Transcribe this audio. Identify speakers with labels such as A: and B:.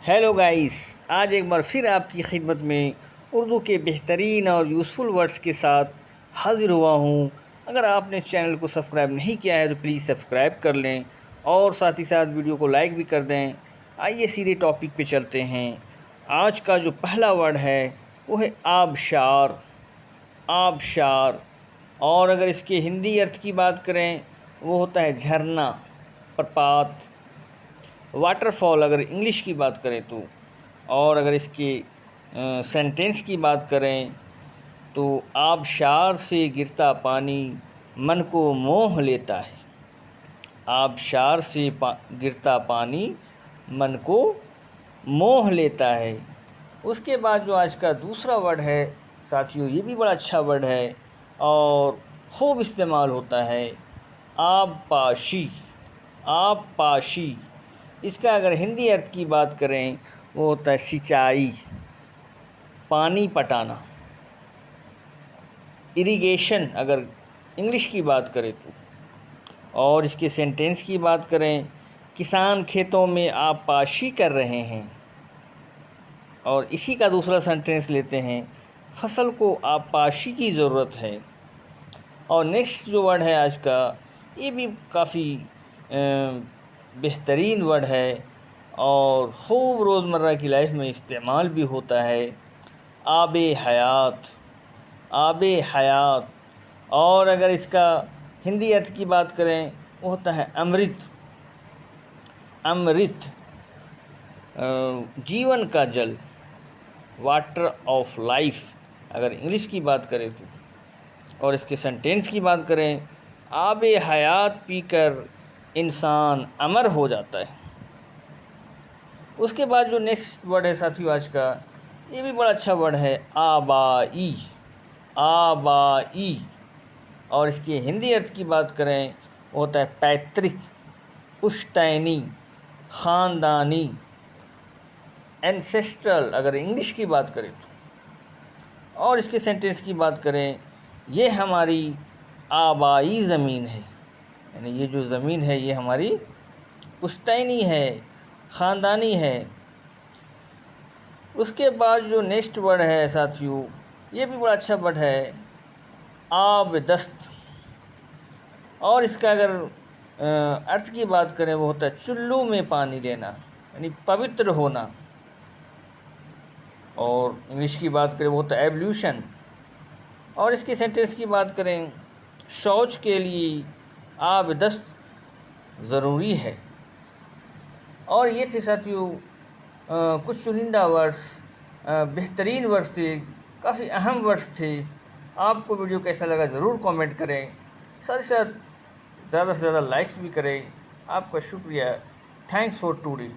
A: Hello guys, आज एक बार फिर आपकी खिदमत में उर्दू के बेहतरीन और यूज़फुल वर्ड्स के साथ हाज़िर हुआ हूँ। अगर आपने चैनल को सब्सक्राइब नहीं किया है तो प्लीज़ सब्सक्राइब कर लें और साथ ही साथ वीडियो को लाइक भी कर दें। आइए सीधे टॉपिक पे चलते हैं। आज का जो पहला वर्ड है वो है आबशार। आबशार। और अगर इसके हिंदी अर्थ की बात करें वो होता है झरना, प्रपात, वाटरफॉल अगर इंग्लिश की बात करें तो। और अगर इसके सेंटेंस की बात करें तो आबशार से गिरता पानी मन को मोह लेता है। आबशार से गिरता पानी मन को मोह लेता है। उसके बाद जो आज का दूसरा वर्ड है साथियों, ये भी बड़ा अच्छा वर्ड है और खूब इस्तेमाल होता है, आबपाशी। आबपाशी। इसका अगर हिंदी अर्थ की बात करें वो होता है सिंचाई, पानी पटाना, इरिगेशन अगर इंग्लिश की बात करें तो। और इसके सेंटेंस की बात करें, किसान खेतों में आबपाशी कर रहे हैं। और इसी का दूसरा सेंटेंस लेते हैं, फसल को आबपाशी की ज़रूरत है। और नेक्स्ट जो वर्ड है आज का, ये भी काफ़ी बेहतरीन वर्ड है और खूब रोज़मर्रा की लाइफ में इस्तेमाल भी होता है, आबे हयात। आबे हयात। और अगर इसका हिंदी अर्थ की बात करें वो होता है अमृत। अमृत, जीवन का जल, वाटर ऑफ लाइफ अगर इंग्लिश की बात करें तो। और इसके सेंटेंस की बात करें, आबे हयात पीकर इंसान अमर हो जाता है। उसके बाद जो नेक्स्ट वर्ड है साथियों आज का, ये भी बड़ा अच्छा वर्ड है, आबाई। आबाई। और इसके हिंदी अर्थ की बात करें वो होता है पैतृक, पुश्तैनी, ख़ानदानी, एंसेस्ट्रल अगर इंग्लिश की बात करें तो। और इसके सेंटेंस की बात करें, ये हमारी आबाई ज़मीन है, यानी ये जो ज़मीन है ये हमारी पुश्तैनी है, ख़ानदानी है। उसके बाद जो नेक्स्ट वर्ड है साथियों, ये भी बड़ा अच्छा वर्ड है, आबदस्त। और इसका अगर अर्थ की बात करें वो होता है चुल्लू में पानी लेना, यानी पवित्र होना। और इंग्लिश की बात करें वो होता है एवल्यूशन। और इसके सेंटेंस की बात करें, शौच के लिए आबदस्त ज़रूरी है। और ये थे साथियों कुछ चुनिंदा वर्ड्स, बेहतरीन वर्ड्स थे, काफ़ी अहम वर्ड्स थे। आपको वीडियो कैसा लगा ज़रूर कमेंट करें, साथ ही साथ ज़्यादा से ज़्यादा लाइक्स भी करें। आपका शुक्रिया। Thanks for today.